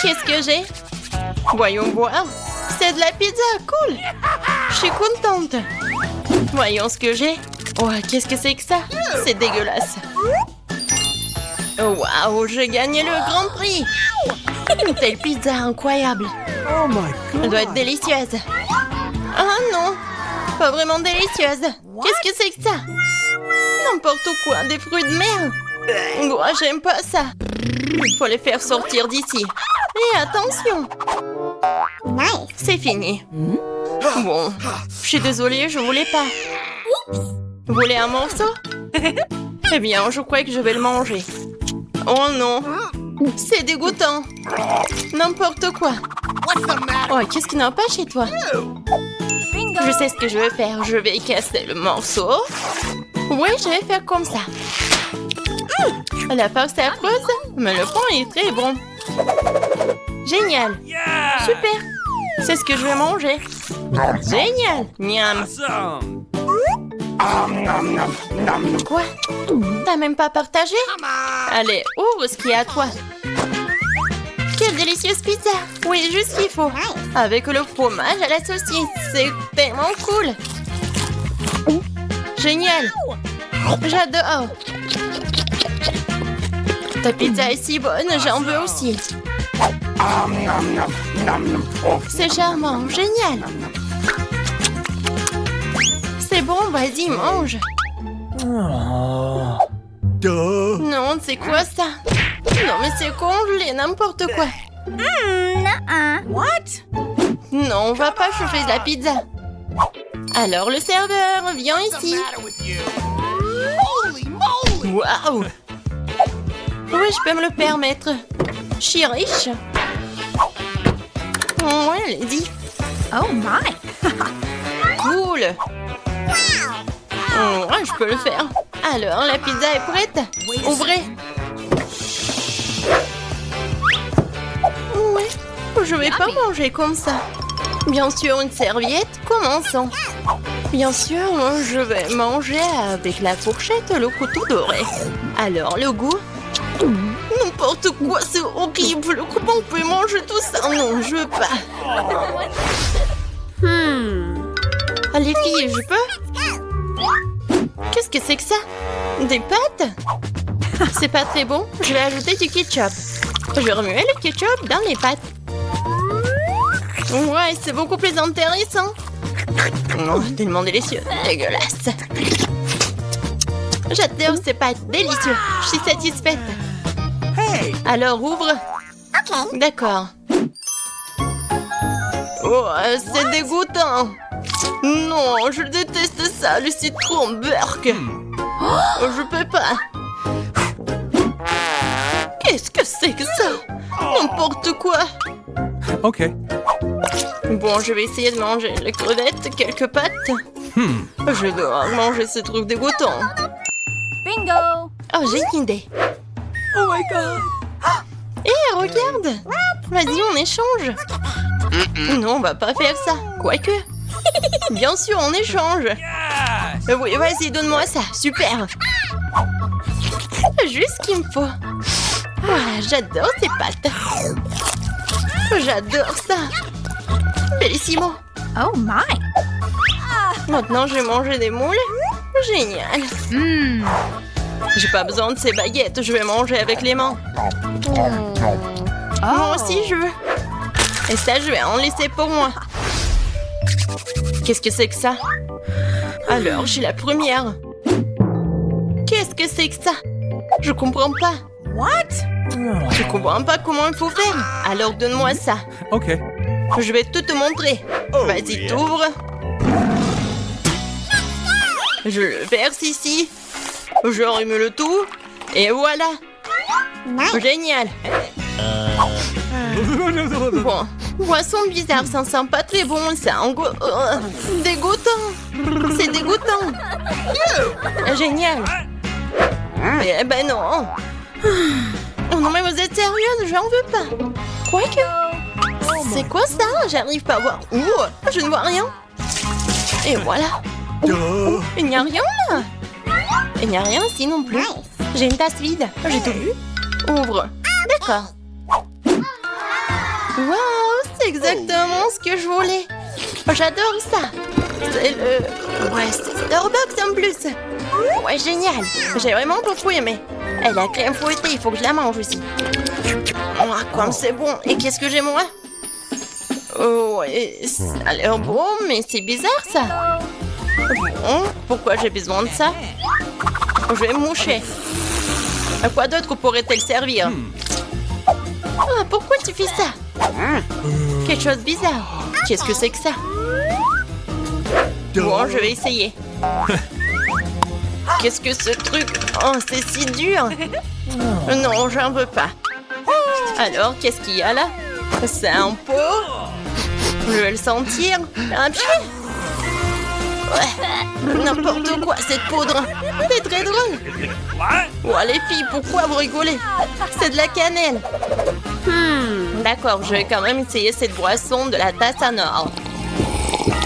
Qu'est-ce que j'ai? Voyons voir. C'est de la pizza, cool. Je suis contente. Voyons ce que j'ai. Oh, qu'est-ce que c'est que ça? C'est dégueulasse. Waouh, j'ai gagné le grand prix. Une telle pizza incroyable. Oh my god. Elle doit être délicieuse. Ah non, pas vraiment délicieuse. Qu'est-ce que c'est que ça? N'importe quoi, des fruits de mer. Oh, j'aime pas ça. Il faut les faire sortir d'ici. Et attention. C'est fini. Bon, je suis désolée, je voulais pas. Vous voulez un morceau? Eh bien, je crois que je vais le manger. Oh non, c'est dégoûtant. N'importe quoi. Oh, qu'est-ce qui n'a pas chez toi? Je sais ce que je vais faire. Je vais casser le morceau. Oui, je vais faire comme ça. La farce est affreuse, mais le pain est très bon. Génial. Super. C'est ce que je vais manger. Génial. Miam. Quoi? T'as même pas partagé? Allez, ouvre ce qu'il y a à toi. Quelle délicieuse pizza. Oui, juste ce qu'il faut. Avec le fromage à la saucisse. C'est tellement cool. Génial. J'adore. Ta pizza est si bonne, j'en veux aussi. C'est charmant, génial. C'est bon, vas-y, mange. Non, c'est quoi ça? Non, mais c'est congelé, n'importe quoi. What? Non, on va pas chauffer de la pizza. Alors, le serveur, viens ici. Waouh! Oui, je peux me le permettre. Je suis riche. Ouais, allez-y. Oh my! Cool. Ouais, je peux le faire. Alors, la pizza est prête. Ouvrez. Ouais, je vais pas manger comme ça. Bien sûr, une serviette. Commençons. Bien sûr, je vais manger avec la fourchette et le couteau doré. Alors, le goût? N'importe quoi, c'est horrible. Comment on peut manger tout ça? Non, je veux pas. Ah, les filles, je peux? Qu'est-ce que c'est que ça? Des pâtes? C'est pas très bon. Je vais ajouter du ketchup. Je vais remuer le ketchup dans les pâtes. Ouais, c'est beaucoup plus intéressant. Oh, tellement délicieux. Dégueulasse. J'adore ces pâtes. Délicieux. Je suis satisfaite. Alors, ouvre. D'accord. Oh, c'est dégoûtant. Non, je déteste ça, le citron burk. Oh, je peux pas. Qu'est-ce que c'est que ça? N'importe quoi. Ok. Bon, je vais essayer de manger les crevettes, quelques pâtes. Je dois manger ce truc dégoûtant. Bingo! Oh, j'ai une idée. Oh my god. Hé, regarde. Vas-y, on échange. Non, on va pas faire ça. Quoique. Bien sûr, on échange. Oui, vas-y, donne-moi ça. Super. Juste ce qu'il me faut. Ah, j'adore ces pâtes. J'adore ça. Bellissimo. Oh my! Maintenant, je vais manger des moules. Génial. J'ai pas besoin de ces baguettes. Je vais manger avec les mains. Moi aussi, je veux. Et ça, je vais en laisser pour moi. Qu'est-ce que c'est que ça? Alors, j'ai la première. Qu'est-ce que c'est que ça? Je comprends pas. What? Je comprends pas comment il faut faire. Alors, donne-moi ça. Ok. Je vais tout te montrer. Vas-y, t'ouvres. Je le verse ici. Je remume le tout. Et voilà. Génial. Bon, boisson bizarre, ça sent pas très bon, ça dégoûtant. C'est dégoûtant. Génial. Eh ben non. Oh non, mais vous êtes sérieuse, j'en veux pas. Quoique. C'est quoi ça? J'arrive pas à voir. Je ne vois rien. Et voilà. Il n'y a rien là. Il n'y a rien ici non plus. J'ai une tasse vide. J'ai tout vu. Ouvre. D'accord. Waouh, c'est exactement ce que je voulais. J'adore ça. C'est le... Ouais, c'est Starbucks en plus. Ouais, génial. J'ai vraiment beaucoup aimé. Et la crème fouettée, il faut que je la mange aussi. Oh, comme c'est bon. Et qu'est-ce que j'ai moi? Oh, ouais, ça a l'air bon, mais c'est bizarre ça. Bon, pourquoi j'ai besoin de ça? Je vais me moucher. À quoi d'autre pourrait-elle servir? Ah, pourquoi tu fais ça? Quelque chose de bizarre. Qu'est-ce que c'est que ça? Bon, je vais essayer. Qu'est-ce que ce truc? Oh, c'est si dur. Non, j'en veux pas. Alors, qu'est-ce qu'il y a là? C'est un pot? Je vais le sentir. Un pied? Ouais. N'importe quoi, cette poudre. C'est très drôle. Oh, les filles, pourquoi vous rigolez? C'est de la cannelle. D'accord, je vais quand même essayer cette boisson de la tasse en or.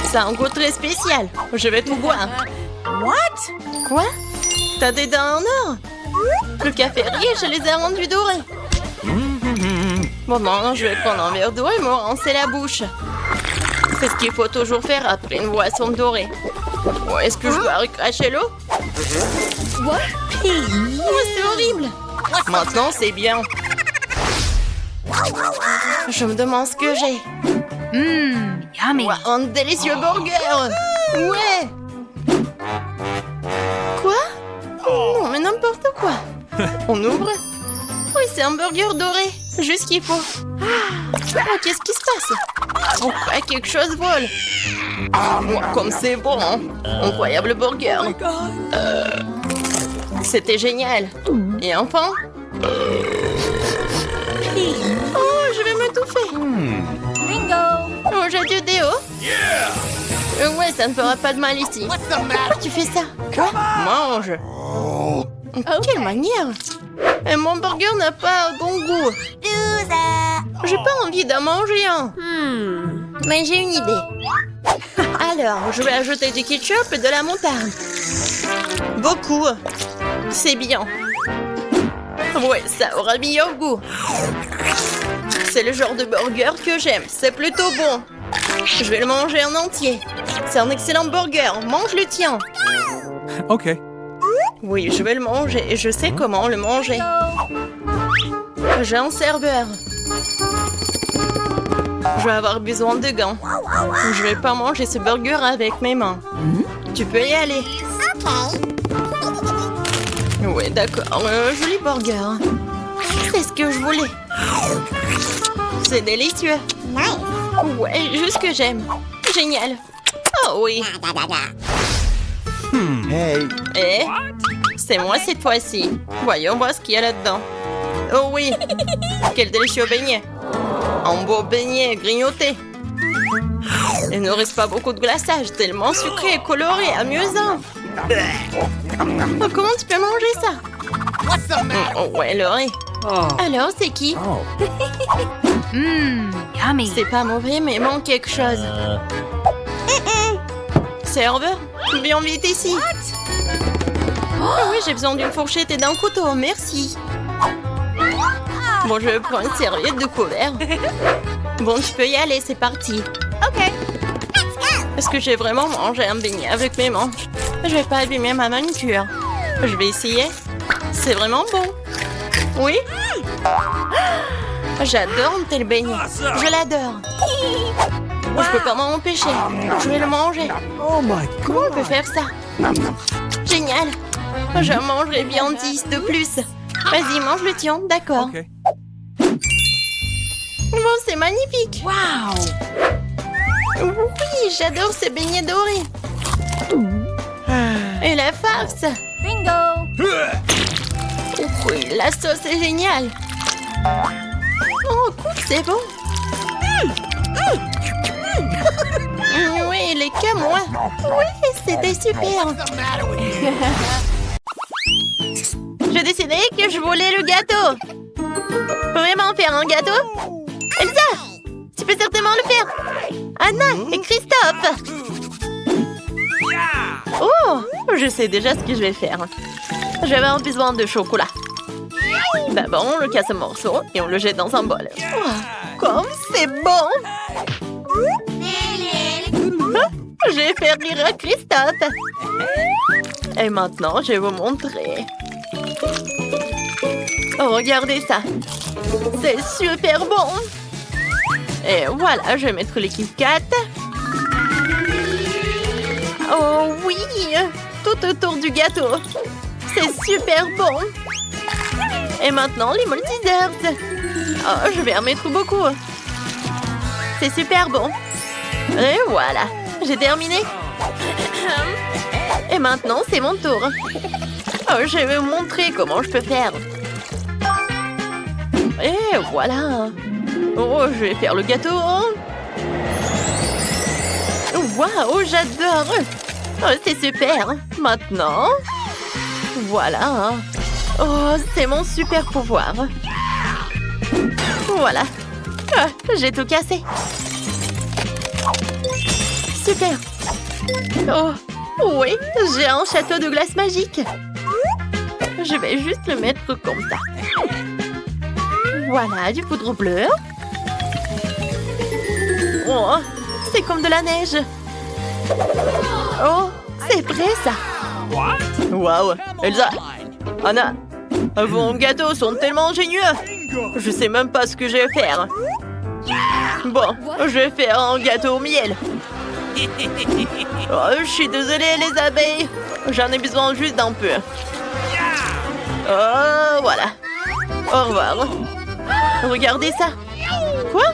C'est un goût très spécial. Je vais tout boire. What? Quoi? T'as des dents en or? Le café-rier, je les ai rendus dorés. Bon, maintenant, je vais prendre un verre d'eau et me rincer la bouche. C'est ce qu'il faut toujours faire après une boisson dorée. Oh, est-ce que je dois recracher l'eau? What? Oh, c'est horrible. Maintenant, c'est bien. Je me demande ce que j'ai. Yummy. Wow, un délicieux burger. Ouais. Quoi? Non, mais n'importe quoi. On ouvre? Oui, c'est un burger doré. Juste ce qu'il faut. Oh, qu'est-ce qui se passe? Oh, quoi, quelque chose vole. Oh, comme c'est bon, hein? Incroyable burger. C'était génial. Et enfin? Oh, je vais m'étouffer. Bingo. Oh, j'ai du déo. Ouais, ça ne fera pas de mal ici. Pourquoi tu fais ça? Quoi? Mange. Quelle manière? Et mon burger n'a pas bon goût. J'ai pas envie d'en manger un. Mais j'ai une idée. Alors, je vais ajouter du ketchup et de la moutarde. Beaucoup. C'est bien. Ouais, ça aura meilleur goût. C'est le genre de burger que j'aime. C'est plutôt bon. Je vais le manger en entier. C'est un excellent burger. Mange le tien. Okay. Oui, je vais le manger et je sais comment le manger. J'ai un serveur. Je vais avoir besoin de gants. Je vais pas manger ce burger avec mes mains. Tu peux y aller. Oui, d'accord. Joli burger. C'est ce que je voulais. C'est délicieux. Ouais, juste ce que j'aime. Génial. Oh oui. Hey. Eh? C'est moi cette fois-ci. Voyons voir ce qu'il y a là-dedans. Oh oui. Quel délicieux beignet. Un beau beignet grignoté. Il ne reste pas beaucoup de glaçage, tellement sucré, coloré, amusant. Oh, comment tu peux manger ça? Oh, ouais, Laurie. Alors, c'est qui? Yummy. C'est pas mauvais, mais il manque quelque chose. Serveur, viens vite ici. Oh oui, j'ai besoin d'une fourchette et d'un couteau, merci. Bon, je vais prendre une serviette de couvert. Bon, tu peux y aller, c'est parti. Okay. Est-ce que j'ai vraiment mangé un beignet avec mes mains? Je vais pas abîmer ma manucure. Je vais essayer. C'est vraiment bon. Oui? J'adore un tel beignet. Je l'adore. Je peux pas m'en empêcher. Je vais le manger. Oh my Comment on God. peut faire ça? Génial. Je mangerai bien 10 de plus. Vas-y, mange le tien. D'accord. Okay. Bon, c'est magnifique. Wow. Oui, j'adore ces beignets dorés. Et la farce. Bingo. Oui, la sauce est géniale. Oh, cool, c'est bon. Oui, les qu'à moi. Oui, c'était super. J'ai décidé que je voulais le gâteau. Vraiment faire un gâteau? Elsa, tu peux certainement le faire. Anna et Christophe. Oh, je sais déjà ce que je vais faire. Je vais avoir besoin de chocolat. D'abord, on le casse en morceaux et on le jette dans un bol. Oh, comme c'est bon! Je vais faire rire à Christophe. Et maintenant, je vais vous montrer. Oh, regardez ça. C'est super bon. Et voilà, je vais mettre les Kit Kat. Oh oui, tout autour du gâteau. C'est super bon. Et maintenant, les multi-desserts. Oh, je vais en mettre beaucoup. C'est super bon. Et voilà, j'ai terminé. Et maintenant, c'est mon tour. Oh, je vais vous montrer comment je peux faire. Et voilà. Oh, je vais faire le gâteau. Waouh, j'adore. Oh, c'est super. Maintenant, voilà. Oh, c'est mon super pouvoir. Voilà. Ah, j'ai tout cassé. Super. Oh, oui, j'ai un château de glace magique. Je vais juste le mettre comme ça. Voilà, du poudre bleue. Oh, c'est comme de la neige. Oh, c'est vrai ça. Waouh, Elsa, Anna, vos gâteaux sont tellement ingénieux. Je sais même pas ce que je vais faire. Bon, je vais faire un gâteau au miel. Oh, je suis désolée les abeilles. J'en ai besoin juste d'un peu. Oh, voilà. Au revoir. Regardez ça. Quoi?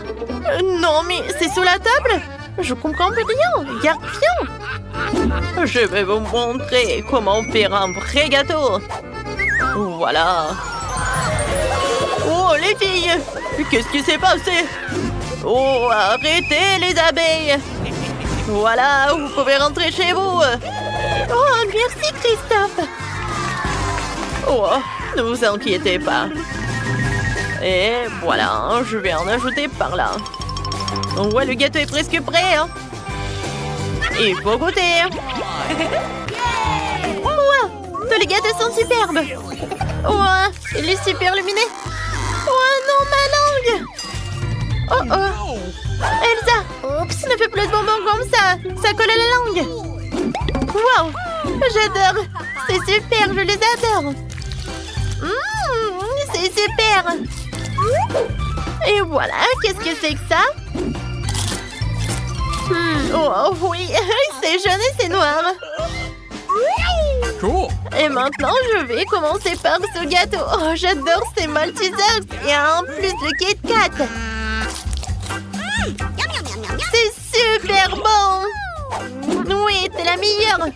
Non, mais c'est sous la table? Je comprends plus rien. Regarde bien. Je vais vous montrer comment faire un vrai gâteau. Voilà. Oh, les filles. Qu'est-ce qui s'est passé? Oh, arrêtez les abeilles. Voilà, vous pouvez rentrer chez vous. Oh, merci Christophe. Oh, ne vous inquiétez pas. Et voilà, je vais en ajouter par là. Ouais, le gâteau est presque prêt. Hein. Il faut goûter. Wow, tous les gâteaux sont superbes. Ouais, il est super lumineux. Oh non, ma langue. Oh oh. Elsa, oups, ne fais plus de bonbons comme ça. Ça colle à la langue. Wow, j'adore. C'est super, je les adore. C'est super. Et voilà, qu'est-ce que c'est que ça? Oh oui, c'est jaune et c'est noir. Cool. Et maintenant, je vais commencer par ce gâteau. Oh, j'adore ces multi-desserts. Et en plus, le Kit Kat. C'est super bon. Oui, t'es la meilleure.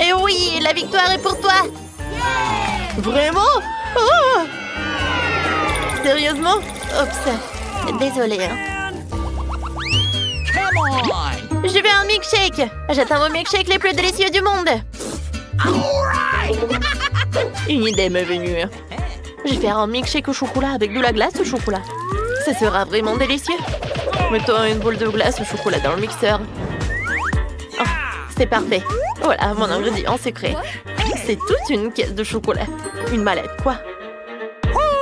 Et oui, la victoire est pour toi. Vraiment? Oh! Sérieusement? Oups. Désolée. Hein. Je veux un milkshake. J'attends vos milkshakes les plus délicieux du monde. Une idée m'est venue. Je vais faire un milkshake au chocolat avec de la glace au chocolat. Ça sera vraiment délicieux. Mettons une boule de glace au chocolat dans le mixeur. Oh, c'est parfait. Voilà mon ingrédient secret. C'est toute une caisse de chocolat. Une mallette, quoi.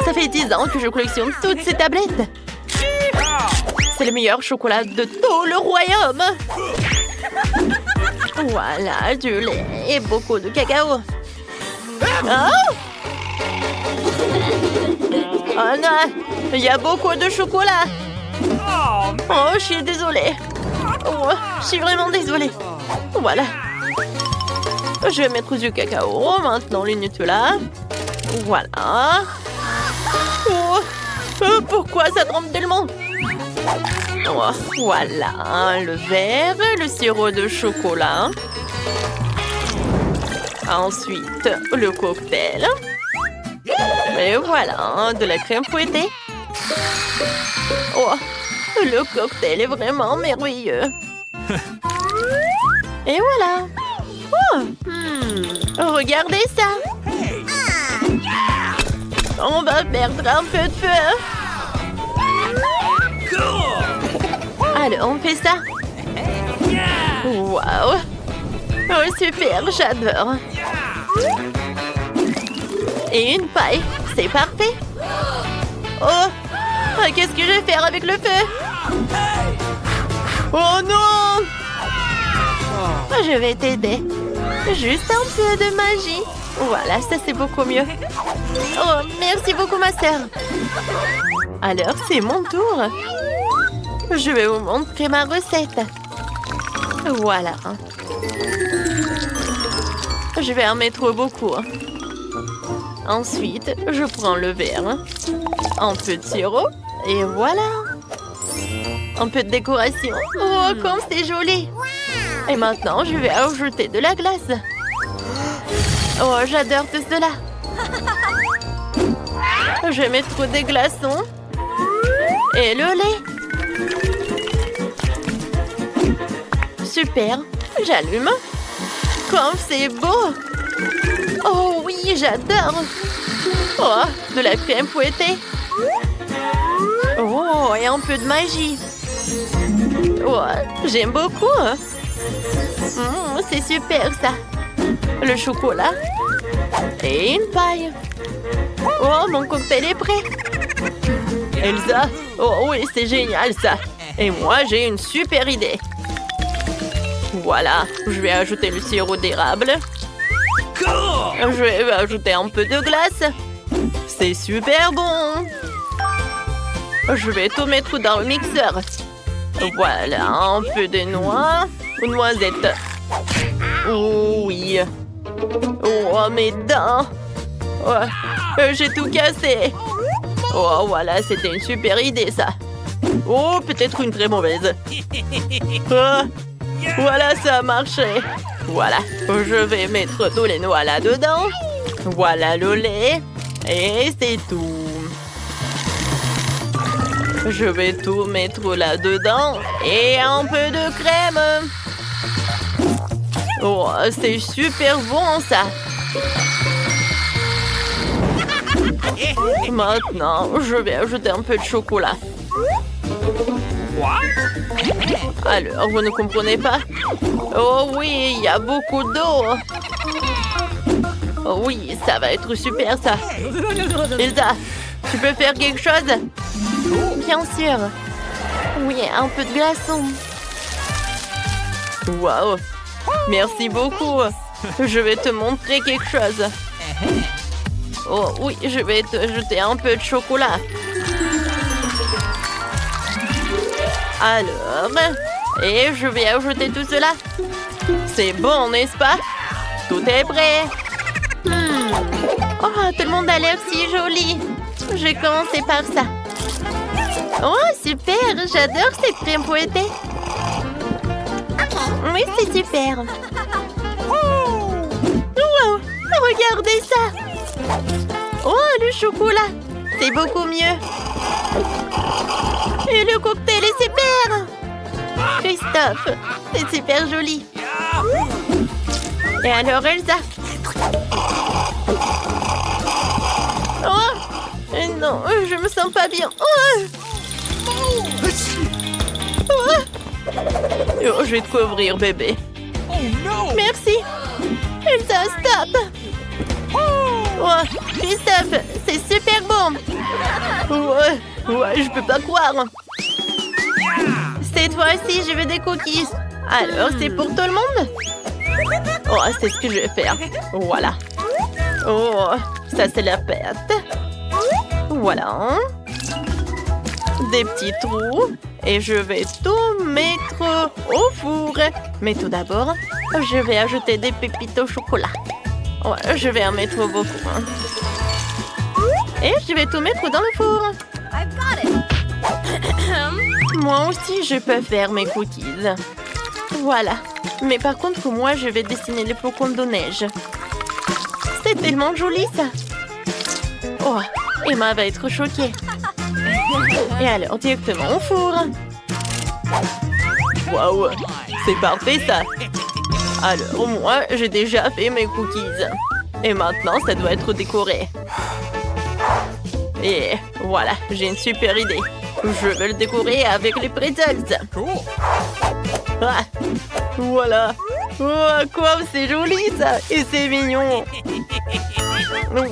Ça fait 10 ans que je collectionne toutes ces tablettes. C'est le meilleur chocolat de tout le royaume. Voilà, du lait et beaucoup de cacao. Oh! Oh non, il y a beaucoup de chocolat. Oh, je suis désolée. Oh, je suis vraiment désolée. Voilà. Je vais mettre du cacao, maintenant le Nutella. Voilà. Oh, pourquoi ça trempe tellement? Oh, voilà, le verre, le sirop de chocolat. Ensuite, le cocktail. Et voilà, de la crème fouettée. Oh, le cocktail est vraiment merveilleux. Et voilà. Oh, regardez ça. On va perdre un peu de feu. Alors, on fait ça. Waouh. Oh, super, j'adore. Et une paille. C'est parfait. Oh, qu'est-ce que je vais faire avec le feu? Oh non! Je vais t'aider. Juste un peu de magie. Voilà, ça c'est beaucoup mieux. Oh, merci beaucoup ma sœur. Alors, c'est mon tour. Je vais vous montrer ma recette. Voilà. Je vais en mettre beaucoup. Ensuite, je prends le verre. Un peu de sirop. Et voilà. Un peu de décoration. Oh, comme c'est joli. Et maintenant, je vais ajouter de la glace. Oh, j'adore tout cela. Je vais mettre des glaçons. Et le lait. Super. J'allume. Comme c'est beau. Oh oui, j'adore. Oh, de la crème fouettée. Oh, et un peu de magie. Oh, j'aime beaucoup. C'est super ça. Le chocolat. Et une paille. Oh, mon cocktail est prêt. Elsa. Oh oui, c'est génial ça. Et moi, j'ai une super idée. Voilà, je vais ajouter le sirop d'érable. Je vais ajouter un peu de glace. C'est super bon. Je vais tout mettre dans le mixeur. Voilà, un peu de noix. Noisettes. Oh oui. Oh, mes dents. Oh, j'ai tout cassé. Oh, voilà, c'était une super idée, ça. Oh, peut-être une très mauvaise. Oh, voilà, ça a marché. Voilà, je vais mettre tous les noix là-dedans. Voilà le lait. Et c'est tout. Je vais tout mettre là-dedans. Et un peu de crème. Oh, c'est super bon, ça. Maintenant, je vais ajouter un peu de chocolat. Alors, vous ne comprenez pas? Oh oui, il y a beaucoup d'eau. Oh oui, ça va être super, ça. Elsa, tu peux faire quelque chose? Bien sûr. Oui, un peu de glaçon. Waouh. Merci beaucoup. Je vais te montrer quelque chose. Oh oui, je vais te jeter un peu de chocolat. Alors, et je vais ajouter tout cela. C'est bon, n'est-ce pas? Tout est prêt. Oh, tout le monde a l'air si joli. Je vais commencer par ça. Oh, super, j'adore cette crème fouettée. Oui, c'est super. Wow, regardez ça. Oh, le chocolat. C'est beaucoup mieux. Et le cocktail est super. Christophe, c'est super joli. Et alors, Elsa? Oh, non, je me sens pas bien. Oh, oh, je vais te couvrir, bébé. Merci. Elsa, stop. Oh, Christophe, c'est super bon. Ouais, je peux pas croire. Cette fois-ci, je veux des cookies. Alors, c'est pour tout le monde? Oh, c'est ce que je vais faire. Voilà. Oh, ça c'est la pâte. Voilà. Des petits trous. Et je vais tout mettre au four. Mais tout d'abord, je vais ajouter des pépites au chocolat. Ouais, je vais en mettre beaucoup. Et je vais tout mettre dans le four. Moi aussi, je peux faire mes cookies. Voilà. Mais par contre, moi, je vais dessiner les flocons de neige. C'est tellement joli, ça. Oh, Emma va être choquée. Et alors, directement au four. Waouh, c'est parfait, ça. Alors, moi, j'ai déjà fait mes cookies. Et maintenant, ça doit être décoré. Et voilà, j'ai une super idée. Je vais le décorer avec les pretzels. Ah, voilà. Oh, quoi, c'est joli ça. Et c'est mignon.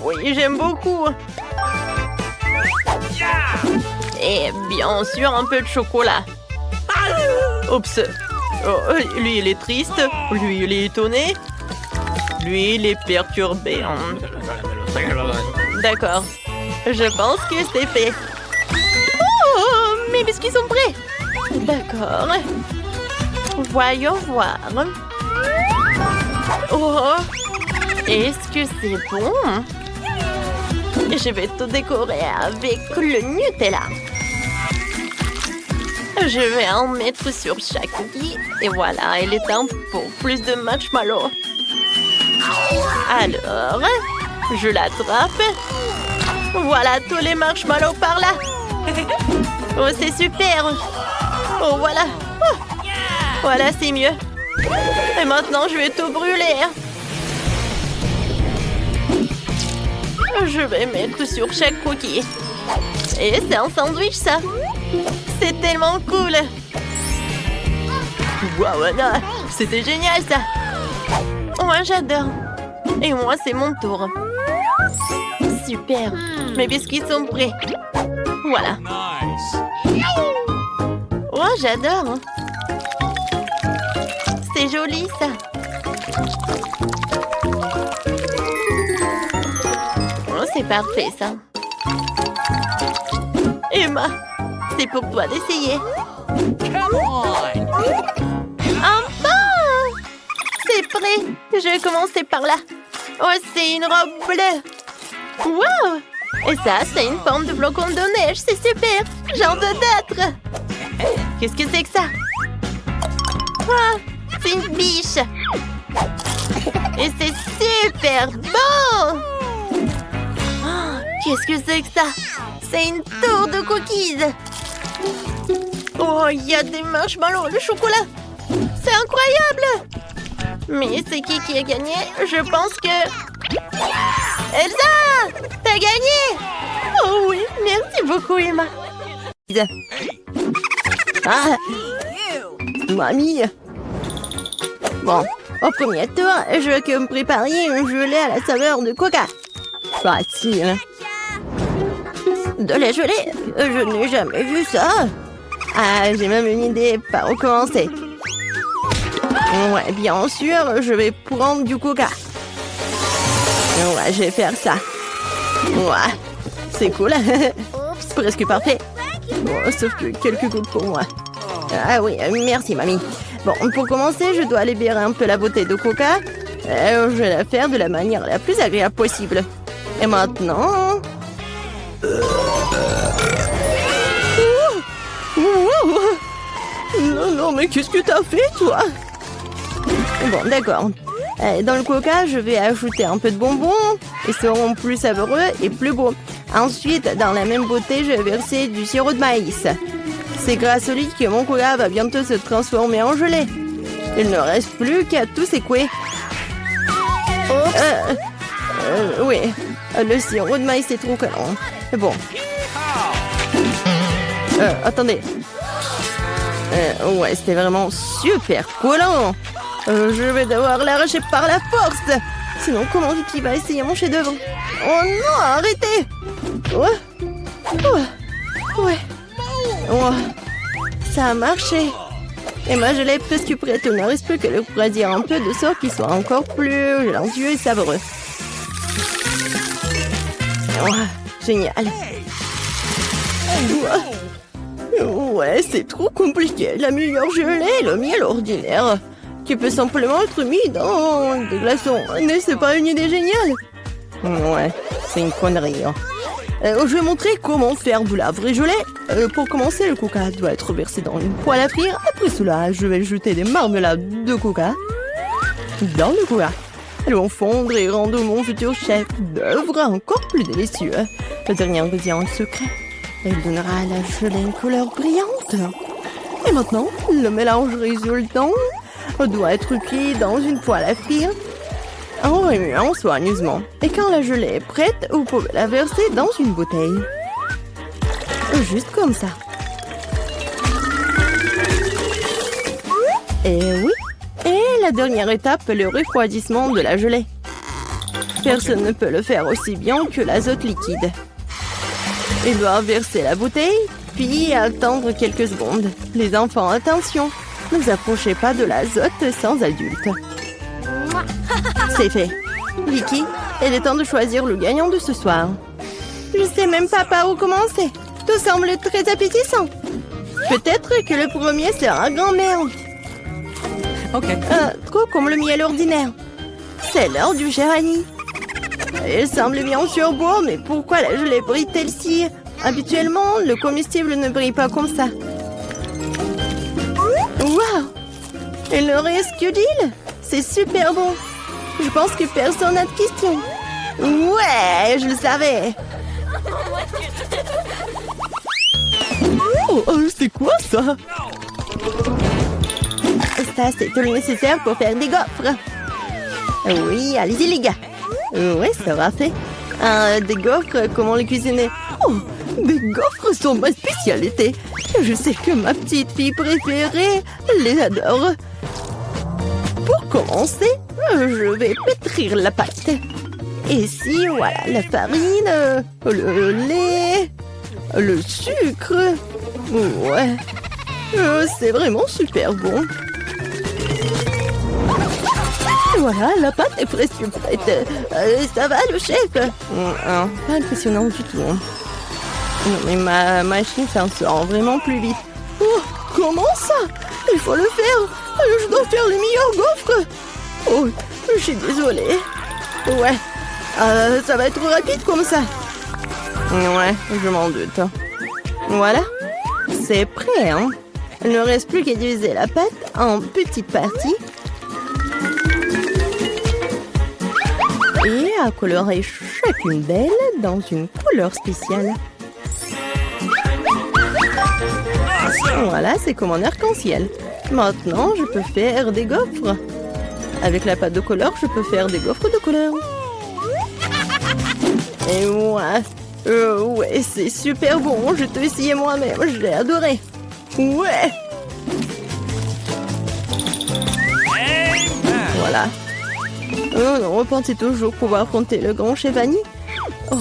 Oui, j'aime beaucoup. Et bien sûr, un peu de chocolat. Oups. Oh, lui, il est triste. Lui, il est étonné. Lui, il est perturbé. D'accord. Je pense que c'est fait. Oh, mes biscuits sont prêts. D'accord. Voyons voir. Oh, est-ce que c'est bon? Je vais tout décorer avec le Nutella. Je vais en mettre sur chaque cookie. Et voilà, il est temps pour plus de marshmallows. Alors, je l'attrape. Voilà tous les marshmallows par là. Oh, c'est super. Oh, voilà. Oh. Voilà, c'est mieux. Et maintenant, je vais tout brûler. Je vais mettre sur chaque cookie. Et c'est un sandwich, ça. C'est tellement cool. Waouh, c'était génial, ça. Moi, j'adore. Et moi, c'est mon tour. Super. Mes biscuits sont prêts. Voilà. Oh, j'adore. C'est joli, ça. Oh, c'est parfait, ça. Emma, c'est pour toi d'essayer. Enfin! C'est prêt. Je vais commencer par là. Oh, c'est une robe bleue. Wow! Et ça, c'est une forme de flocon de neige. C'est super. Genre de d'autres. Qu'est-ce que c'est que ça? Ah, c'est une biche. Et c'est super beau. Oh, qu'est-ce que c'est que ça? C'est une tour de cookies. Oh, il y a des marshmallows, le chocolat. C'est incroyable. Mais c'est qui a gagné? Je pense que... Elsa! T'as gagné! Oh oui, merci beaucoup, Emma. Ah! Mamie! Bon, au premier tour, je veux que vous me prépariez une gelée à la saveur de coca. Facile. De la gelée? Je n'ai jamais vu ça. Ah, j'ai même une idée par où commencer. Ouais, bien sûr, je vais prendre du coca. Ouais, je vais faire ça. Ouais, c'est cool. Presque parfait. Bon, sauf que quelques gouttes pour moi. Ah oui, merci, mamie. Bon, pour commencer, je dois libérer un peu la bouteille de coca. Je vais la faire de la manière la plus agréable possible. Et maintenant... Non, mais qu'est-ce que t'as fait, toi? Bon, d'accord. Dans le coca, je vais ajouter un peu de bonbons. Ils seront plus savoureux et plus beaux. Ensuite, dans la même bouteille, je vais verser du sirop de maïs. C'est grâce au liquide que mon coca va bientôt se transformer en gelée. Il ne reste plus qu'à tout secouer. Oui, le sirop de maïs est trop collant. Bon. Attendez. Ouais, c'était vraiment super collant. Je vais devoir l'arracher par la force. Sinon, comment Vicky va essayer mon chef-d'œuvre? Oh non, arrêtez! Ouais. Oh, ça a marché. Et ma gelée est presque prête. Il ne reste plus que le refroidir un peu de sorte qu'il soit encore plus gélancieux et savoureux. Oh, génial. Ouais, c'est trop compliqué. La meilleure gelée est le miel ordinaire, qui peut simplement être mis dans des glaçons. Mais c'est pas une idée géniale? Ouais, c'est une connerie. Je vais montrer comment faire de la vraie gelée. Pour commencer, le coca doit être versé dans une poêle à frire. Après cela, je vais jeter des marmelades de coca dans le coca. Elles vont fondre et rendre mon futur chef d'œuvre encore plus délicieux. Le dernier ingrédient secret. Il donnera à la gelée une couleur brillante. Et maintenant, le mélange résultant doit être cuit dans une poêle à frire en remuant soigneusement. Et quand la gelée est prête, vous pouvez la verser dans une bouteille. Juste comme ça. Et oui. Et la dernière étape, le refroidissement de la gelée. Personne ne peut le faire aussi bien que l'azote liquide. Ils doivent verser la bouteille, puis attendre quelques secondes. Les enfants, attention, ne vous approchez pas de l'azote sans adulte. C'est fait. Vicky, il est temps de choisir le gagnant de ce soir. Je sais même pas par où commencer. Tout semble très appétissant. Peut-être que le premier sera grand-mère. Okay. Trop comme le miel ordinaire. C'est l'heure du Géranie. Il semble bien surbois, mais pourquoi la gelée brille-t-elle si... Habituellement, le comestible ne brille pas comme ça. Waouh! Il ne reste que d'île. C'est super bon. Je pense que personne n'a de questions. Ouais, je le savais. Oh, c'est quoi ça? Ça, c'est tout le nécessaire pour faire des gaufres. Oui, allez-y les gars. Oui, ça va fait. Des gaufres, comment les cuisiner? Oh, des gaufres sont ma spécialité. Je sais que ma petite fille préférée les adore. Pour commencer, je vais pétrir la pâte. Ici, voilà, la farine, le lait, le sucre. Ouais, c'est vraiment super bon. Voilà, la pâte est presque prête. Ça va, le chef? Pas impressionnant du tout. Non, mais ma machine s'en sort vraiment plus vite. Oh, comment ça? Il faut le faire. Je dois faire les meilleurs gaufres. Oh, je suis désolée. Ouais, ça va être rapide comme ça. Ouais, je m'en doute. Voilà, c'est prêt, hein? Il ne reste plus qu'à diviser la pâte en petites parties. Et à colorer chacune d'elles dans une couleur spéciale. Voilà, c'est comme un arc-en-ciel. Maintenant, je peux faire des gaufres. Avec la pâte de couleur, je peux faire des gaufres de couleur. Et ouais, c'est super bon. Je t'ai essayé moi-même, je l'ai adoré. Ouais. Voilà. On pensait toujours pouvoir affronter le grand chef Annie. Oh.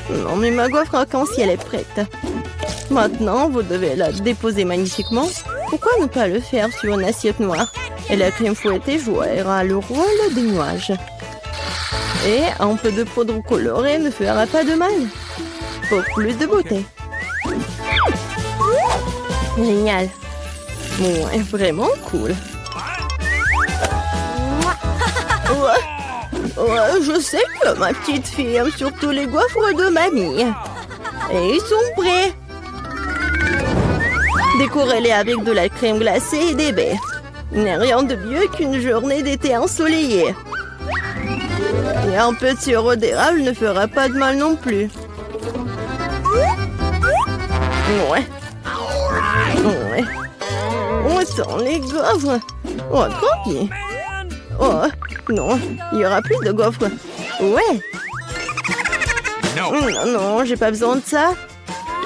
Non, mais ma gaufre arc-en-ciel est prête. Maintenant, vous devez la déposer magnifiquement. Pourquoi ne pas le faire sur une assiette noire? Et la crème fouettée jouera le rôle des nuages. Et un peu de poudre colorée ne fera pas de mal. Pour plus de beauté. Génial. Ouais, vraiment cool. Ouais, je sais que ma petite fille aime surtout les gaufres de mamie. Et ils sont prêts. Décorez-les avec de la crème glacée et des baies. Il n'y a rien de mieux qu'une journée d'été ensoleillée. Et un peu de sirop d'érable ne fera pas de mal non plus. Ouais. On sent les gaufres. Oh, tranquille. Oh, non, il y aura plus de gaufres. Ouais. Non, j'ai pas besoin de ça.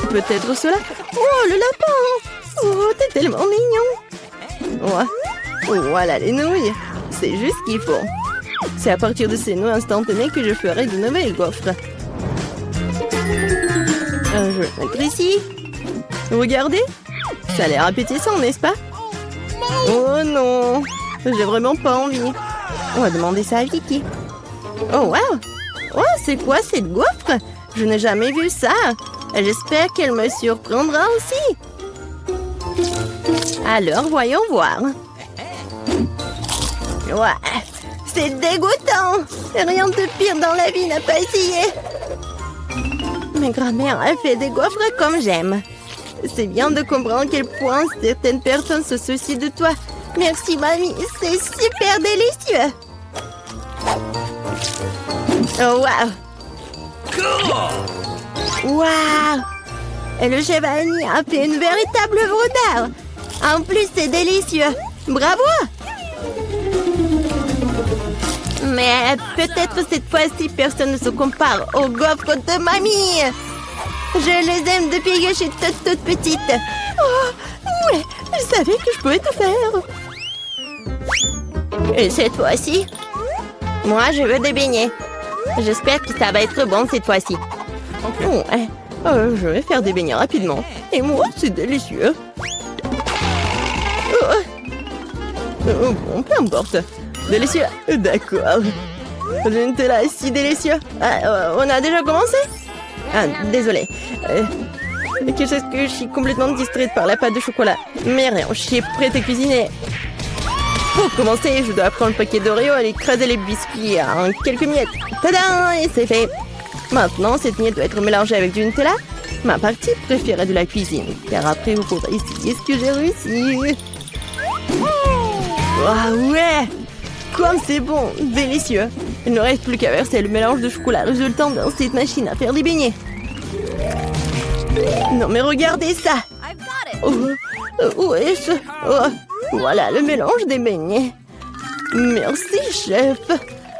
Peut-être cela. Oh, le lapin. Oh, t'es tellement mignon. Ouais. Voilà les nouilles. C'est juste ce qu'il faut. C'est à partir de ces nouilles instantanées que je ferai de nouvelles gaufres. Je vais le mettre ici. Regardez. Ça a l'air appétissant, n'est-ce pas? Oh non. J'ai vraiment pas envie. On va demander ça à Vicky. Oh, wow. Oh, c'est quoi cette gaufre? Je n'ai jamais vu ça. J'espère qu'elle me surprendra aussi. Alors, voyons voir. Ouais, c'est dégoûtant. Rien de pire dans la vie n'a pas essayé. Ma grand-mère a fait des gaufres comme j'aime. C'est bien de comprendre à quel point certaines personnes se soucient de toi. Merci, mamie. C'est super délicieux. Oh, waouh. Waouh. Et le chef Annie a fait une véritable œuvre d'art. En plus, c'est délicieux. Bravo. Mais peut-être cette fois-ci, personne ne se compare aux gaufres de mamie. Je les aime depuis que je suis toute petite. Oh, ouais, je savais que je pouvais tout faire. Et cette fois-ci, moi, je veux des beignets. J'espère que ça va être bon cette fois-ci. Okay. Ouais. Je vais faire des beignets rapidement. Et moi, c'est délicieux. Bon, peu importe. Délicieux. D'accord. Le Nutella est si délicieux. On a déjà commencé? Désolée. Que je suis complètement distraite par la pâte de chocolat. Mais rien, je suis prête à cuisiner. Pour commencer, je dois prendre le paquet d'Oreo et écraser les biscuits en quelques miettes. Tadam! Et c'est fait. Maintenant, cette miette doit être mélangée avec du Nutella. Ma partie préférée de la cuisine. Car après, vous pourrez essayer ce que j'ai réussi. Ouais! Comme c'est bon! Délicieux! Il ne reste plus qu'à verser le mélange de chocolat résultant dans cette machine à faire des beignets. Non mais regardez ça! Où est-ce? Voilà le mélange des beignets. Merci, chef.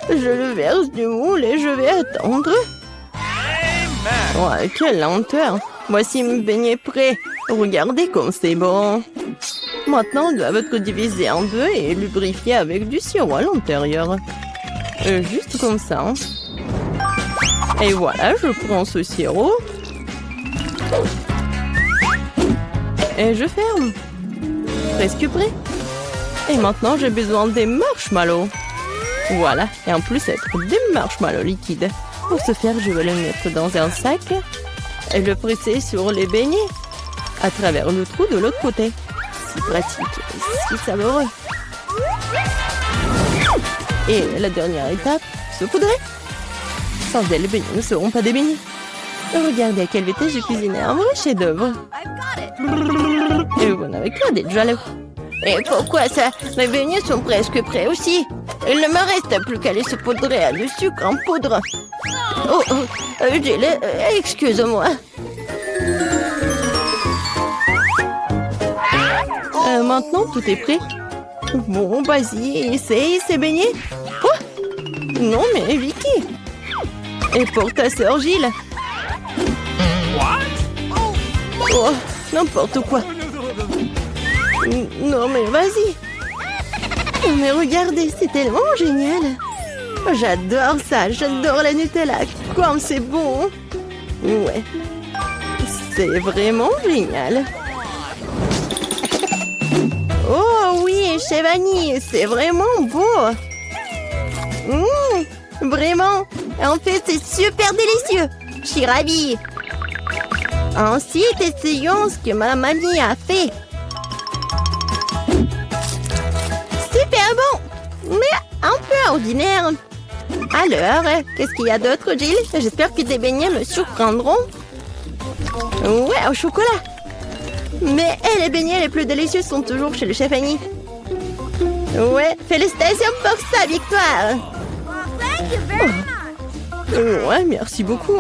Je le verse du moule et je vais attendre. Ouais, quelle lenteur. Voici mes beignets prêts. Regardez comme c'est bon. Maintenant, ils doivent être divisés en deux et lubrifiés avec du sirop à l'intérieur. Juste comme ça. Et voilà, je prends ce sirop. Et je ferme. Presque prêt. Et maintenant, j'ai besoin des marshmallows. Voilà. Et en plus, être des marshmallows liquides. Pour ce faire, je vais le mettre dans un sac et le presser sur les beignets à travers le trou de l'autre côté. Si pratique, si savoureux. Et la dernière étape, saupoudrer. Sans elle, les beignets ne seront pas des beignets. Regardez à quelle vitesse j'ai cuisiné un vrai chef-d'œuvre. Et vous n'avez qu'à d'être jaloux. Et pourquoi ça? Mes beignets sont presque prêts aussi. Il ne me reste plus qu'à les saupoudrer à du sucre en poudre. Gilles, excuse-moi. Maintenant, tout est prêt. Bon, vas-y, essaye ces beignets. Oh! Non, mais Vicky. Et pour ta sœur Gilles. Oh, n'importe quoi. Non, mais vas-y. Mais regardez, c'est tellement génial. J'adore ça, j'adore la Nutella. Comme c'est bon. Ouais. C'est vraiment génial. Oh oui, chez Vanille, c'est vraiment beau. Vraiment. En fait, c'est super délicieux. Je suis ravie. Ensuite, essayons ce que ma mamie a fait. Super bon, mais un peu ordinaire. Alors, qu'est-ce qu'il y a d'autre, Gilles? J'espère que tes beignets me surprendront. Ouais, au chocolat. Mais les beignets les plus délicieux sont toujours chez le chef Annie. Ouais, félicitations pour sa victoire. Ouais, merci beaucoup.